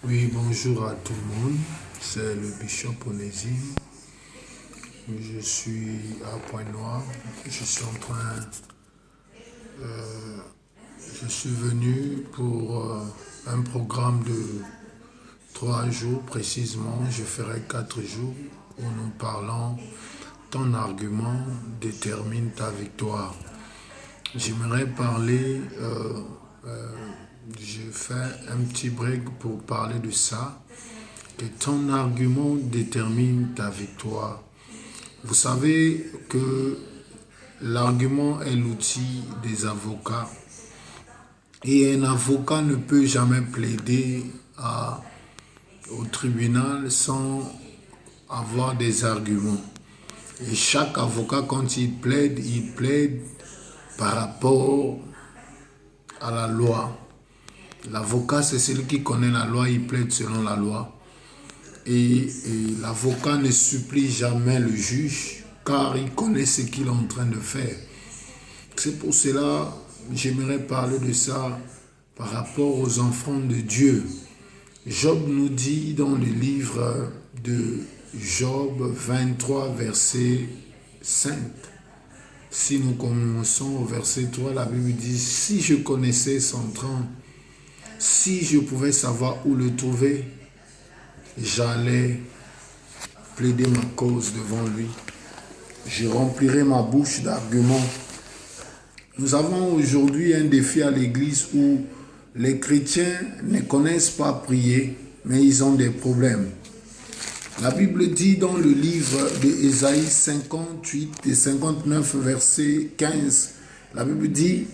Oui, bonjour à tout le monde. C'est le Bishop Onésime. Je suis à Pointe-Noire. Je suis en train. Je suis venu pour un programme de 3 jours précisément. Je ferai 4 jours où nous parlons. Ton argument détermine ta victoire. J'aimerais parler. Je fais un petit break pour parler de ça. Que ton argument détermine ta victoire. Vous savez que l'argument est l'outil des avocats et un avocat ne peut jamais plaider au tribunal sans avoir des arguments. Et chaque avocat, quand il plaide par rapport à la loi. L'avocat, c'est celui qui connaît la loi, il plaide selon la loi. Et l'avocat ne supplie jamais le juge car il connaît ce qu'il est en train de faire. C'est pour cela que j'aimerais parler de ça par rapport aux enfants de Dieu. Job nous dit dans le livre de Job 23, verset 5. Si nous commençons au verset 3, la Bible dit « Si je connaissais son train, si je pouvais savoir où le trouver, j'allais plaider ma cause devant lui. Je remplirai ma bouche d'arguments. » Nous avons aujourd'hui un défi à l'église où les chrétiens ne connaissent pas prier, mais ils ont des problèmes. La Bible dit dans le livre d'Ésaïe 58 et 59, verset 15, la Bible dit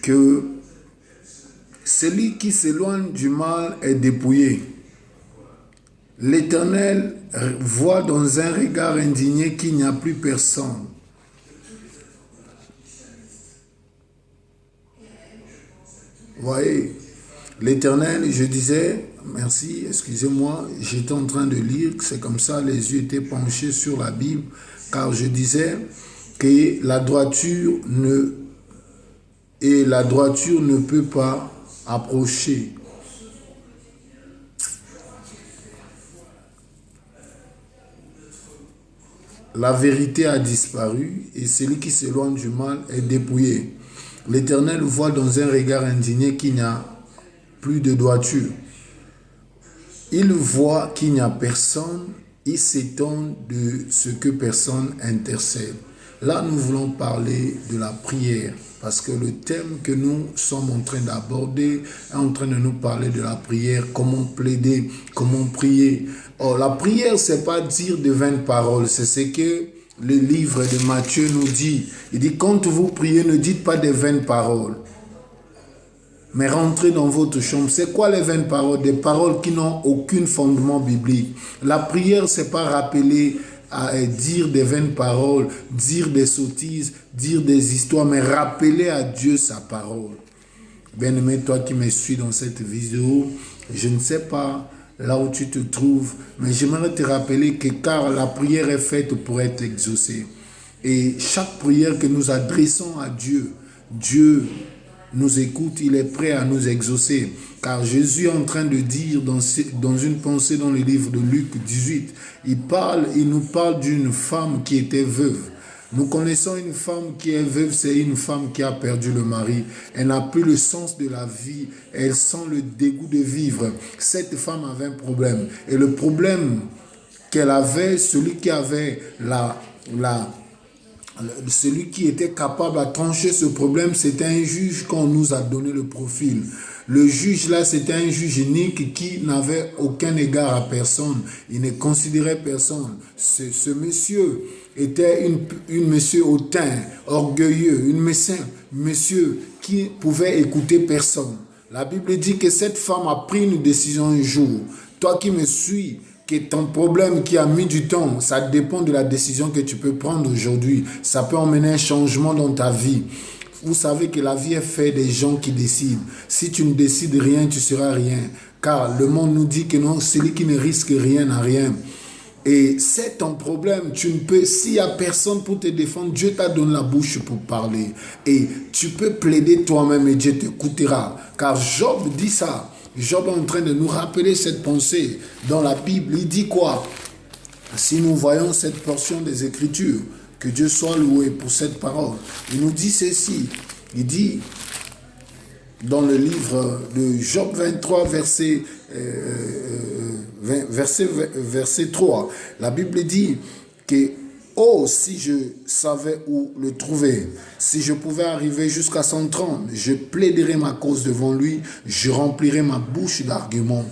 que celui qui s'éloigne du mal est dépouillé. L'Éternel voit dans un regard indigné qu'il n'y a plus personne. Voyez, l'Éternel, je disais, merci, excusez-moi, j'étais en train de lire, c'est comme ça, les yeux étaient penchés sur la Bible, car je disais que la droiture ne peut pas approcher. La vérité a disparu et celui qui s'éloigne du mal est dépouillé. L'Éternel voit dans un regard indigné qu'il n'y a plus de droiture. Il voit qu'il n'y a personne, il s'étonne de ce que personne intercède. Là, nous voulons parler de la prière, parce que le thème que nous sommes en train d'aborder est en train de nous parler de la prière, comment plaider, comment prier. Or, la prière, ce n'est pas dire de vaines paroles, c'est ce que le livre de Matthieu nous dit. Il dit, quand vous priez, ne dites pas de vaines paroles, mais rentrez dans votre chambre. C'est quoi les vaines paroles? Des paroles qui n'ont aucun fondement biblique. La prière, ce n'est pas rappeler à dire des vaines paroles, dire des sottises, dire des histoires, mais rappeler à Dieu sa parole. Bien-aimé, toi qui me suis dans cette vidéo, je ne sais pas là où tu te trouves, mais j'aimerais te rappeler que car la prière est faite pour être exaucée. Et chaque prière que nous adressons à Dieu, Dieu nous écoute, il est prêt à nous exaucer. Car Jésus est en train de dire dans une pensée dans le livre de Luc 18, il nous parle d'une femme qui était veuve. Nous connaissons une femme qui est veuve, c'est une femme qui a perdu le mari. Elle n'a plus le sens de la vie, elle sent le dégoût de vivre. Cette femme avait un problème. Et le problème qu'elle avait, celui qui avait celui qui était capable de trancher ce problème, c'était un juge qu'on nous a donné le profil. Le juge là, c'était un juge unique qui n'avait aucun égard à personne. Il ne considérait personne. Ce monsieur était une monsieur hautain, orgueilleux, monsieur qui pouvait écouter personne. La Bible dit que cette femme a pris une décision un jour. Toi qui me suis, que ton problème qui a mis du temps, ça dépend de la décision que tu peux prendre aujourd'hui. Ça peut emmener un changement dans ta vie. Vous savez que la vie est faite des gens qui décident. Si tu ne décides rien, tu seras rien. Car le monde nous dit que non, celui qui ne risque rien n'a rien. Et c'est ton problème. Tu ne peux, s'il n'y a personne pour te défendre, Dieu t'a donné la bouche pour parler. Et tu peux plaider toi-même et Dieu t'écoutera. Car Job dit ça. Job est en train de nous rappeler cette pensée dans la Bible. Il dit quoi? Si nous voyons cette portion des Écritures, que Dieu soit loué pour cette parole. Il nous dit ceci. Il dit dans le livre de Job 23, verset 3, la Bible dit que oh, si je savais où le trouver, si je pouvais arriver jusqu'à 130, je plaiderais ma cause devant lui, je remplirais ma bouche d'arguments.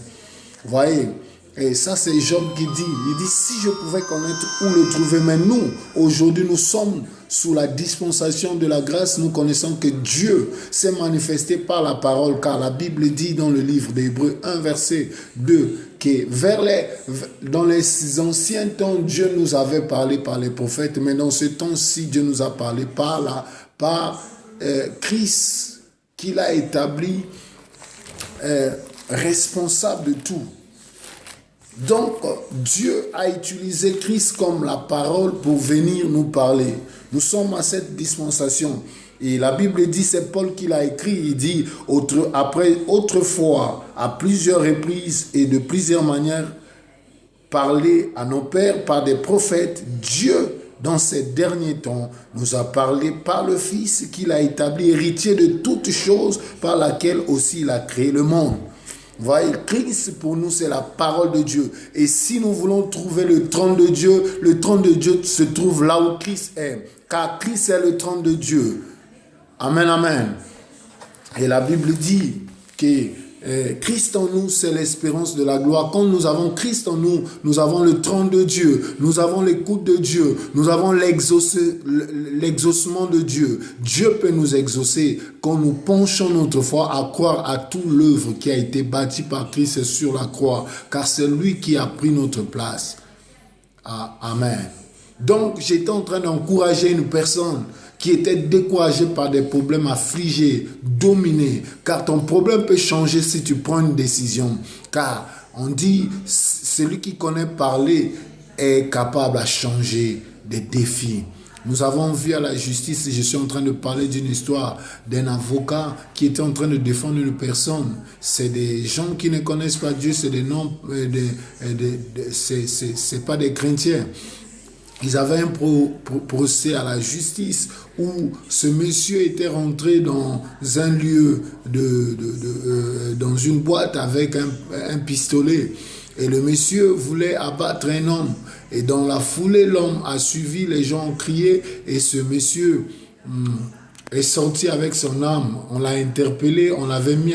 Vous voyez, et ça c'est Job qui dit, il dit si je pouvais connaître où le trouver, mais nous, aujourd'hui nous sommes sous la dispensation de la grâce, nous connaissons que Dieu s'est manifesté par la parole, car la Bible dit dans le livre d'Hébreux 1, verset 2, que dans les anciens temps, Dieu nous avait parlé par les prophètes, mais dans ce temps-ci, Dieu nous a parlé par Christ, qu'il a établi responsable de tout. Donc, Dieu a utilisé Christ comme la parole pour venir nous parler. Nous sommes à cette dispensation. Et la Bible dit, c'est Paul qui l'a écrit, il dit, autrefois, à plusieurs reprises et de plusieurs manières, parler à nos pères par des prophètes, Dieu, dans ces derniers temps, nous a parlé par le Fils qu'il a établi héritier de toutes choses, par laquelle aussi il a créé le monde. Vous voyez, Christ pour nous c'est la parole de Dieu. Et si nous voulons trouver le trône de Dieu se trouve là où Christ est. Car Christ est le trône de Dieu. Amen, amen. Et la Bible dit que Christ en nous, c'est l'espérance de la gloire. Quand nous avons Christ en nous, nous avons le trône de Dieu, nous avons l'écoute de Dieu, nous avons l'exaucement de Dieu. Dieu peut nous exaucer quand nous penchons notre foi à croire à toute l'œuvre qui a été bâtie par Christ sur la croix, car c'est lui qui a pris notre place. Amen. Donc, j'étais en train d'encourager une personne qui était découragé par des problèmes, affligés, dominés. Car ton problème peut changer si tu prends une décision. Car on dit, celui qui connaît parler est capable à changer des défis. Nous avons vu à la justice, je suis en train de parler d'une histoire d'un avocat qui était en train de défendre une personne. C'est des gens qui ne connaissent pas Dieu, c'est des noms, c'est pas des chrétiens. Ils avaient un procès à la justice où ce monsieur était rentré dans un lieu, dans une boîte avec un pistolet. Et le monsieur voulait abattre un homme. Et dans la foulée, l'homme a suivi, les gens ont crié. Et ce monsieur est sorti avec son arme. On l'a interpellé, on l'avait mis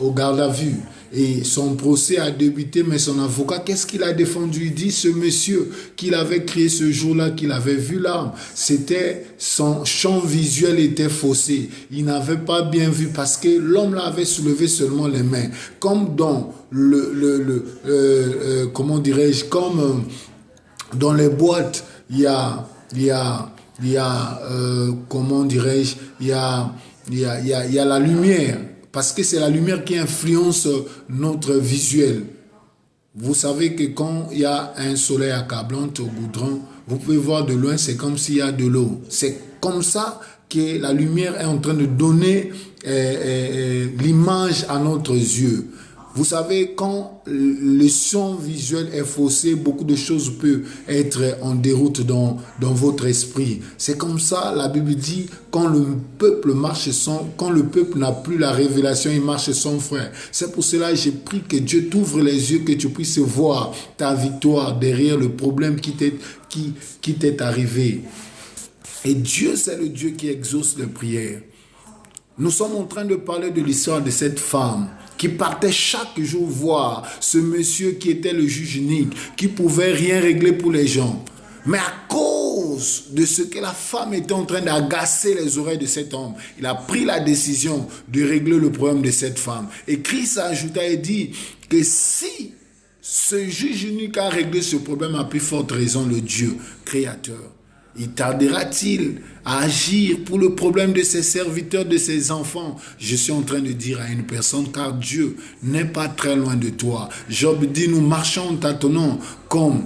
au garde à vue. Et son procès a débuté, mais son avocat, qu'est-ce qu'il a défendu? Il dit, ce monsieur qu'il avait crié ce jour-là, qu'il avait vu l'arme, son champ visuel était faussé. Il n'avait pas bien vu parce que l'homme l'avait soulevé seulement les mains. Comme dans comment dirais-je, comme dans les boîtes, il y a comment dirais-je, il y a la lumière. Parce que c'est la lumière qui influence notre visuel. Vous savez que quand il y a un soleil accablant au goudron, vous pouvez voir de loin, c'est comme s'il y a de l'eau. C'est comme ça que la lumière est en train de donner l'image à notre yeux. Vous savez, quand le son visuel est faussé, beaucoup de choses peuvent être en déroute dans votre esprit. C'est comme ça, la Bible dit, quand le peuple n'a plus la révélation, il marche sans frère. C'est pour cela que j'ai pris que Dieu t'ouvre les yeux, que tu puisses voir ta victoire derrière le problème qui t'est arrivé. Et Dieu, c'est le Dieu qui exauce les prières. Nous sommes en train de parler de l'histoire de cette femme qui partait chaque jour voir ce monsieur qui était le juge unique, qui pouvait rien régler pour les gens. Mais à cause de ce que la femme était en train d'agacer les oreilles de cet homme, il a pris la décision de régler le problème de cette femme. Et Christ a ajouté et dit que si ce juge unique a réglé ce problème, à plus forte raison le Dieu créateur, il tardera-t-il à agir pour le problème de ses serviteurs, de ses enfants? Je suis en train de dire à une personne, car Dieu n'est pas très loin de toi. Job dit, nous marchons en tâtonnant comme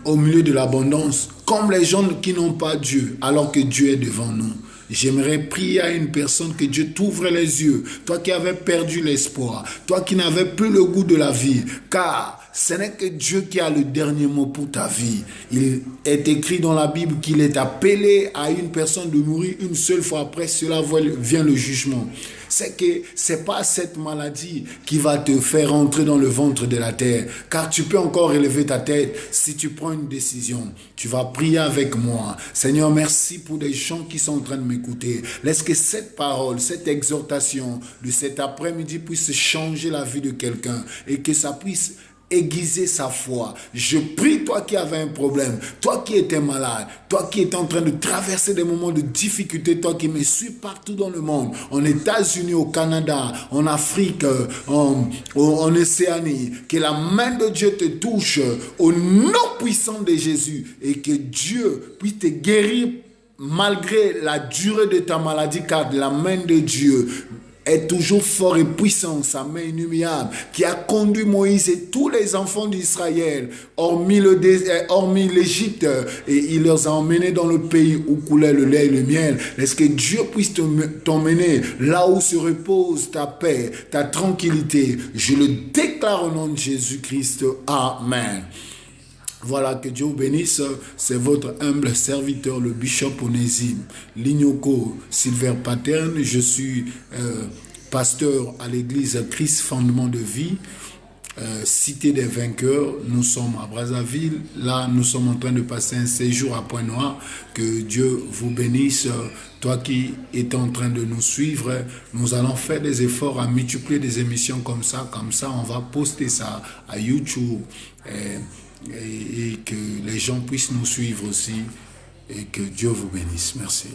au milieu de l'abondance, comme les gens qui n'ont pas Dieu, alors que Dieu est devant nous. J'aimerais prier à une personne que Dieu t'ouvre les yeux. Toi qui avais perdu l'espoir. Toi qui n'avais plus le goût de la vie. Car ce n'est que Dieu qui a le dernier mot pour ta vie. Il est écrit dans la Bible qu'il est appelé à une personne de mourir une seule fois. Après cela vient le jugement. C'est que c'est pas cette maladie qui va te faire entrer dans le ventre de la terre. Car tu peux encore élever ta tête si tu prends une décision. Tu vas prier avec moi. Seigneur, merci pour des gens qui sont en train de m'écouter. Laisse que cette parole, cette exhortation de cet après-midi puisse changer la vie de quelqu'un et que ça puisse aiguiser sa foi. Je prie, toi qui avais un problème, toi qui étais malade, toi qui étais en train de traverser des moments de difficulté, toi qui me suis partout dans le monde, en États-Unis, au Canada, en Afrique, en Océanie, que la main de Dieu te touche au nom puissant de Jésus et que Dieu puisse te guérir malgré la durée de ta maladie, car la main de Dieu est toujours fort et puissant, sa main inoubliable, qui a conduit Moïse et tous les enfants d'Israël, hormis l'Égypte, et il les a emmenés dans le pays où coulait le lait et le miel. Est-ce que Dieu puisse t'emmener là où se repose ta paix, ta tranquillité? Je le déclare au nom de Jésus-Christ. Amen. Voilà, que Dieu vous bénisse. C'est votre humble serviteur, le bishop Onésime Lignoko Silver Paterne. Je suis pasteur à l'église Christ Fondement de Vie, Cité des Vainqueurs. Nous sommes à Brazzaville. Là, nous sommes en train de passer un séjour à Pointe-Noire. Que Dieu vous bénisse. Toi qui es en train de nous suivre, nous allons faire des efforts à multiplier des émissions comme ça. Comme ça, on va poster ça à YouTube. Et que les gens puissent nous suivre aussi et que Dieu vous bénisse. Merci.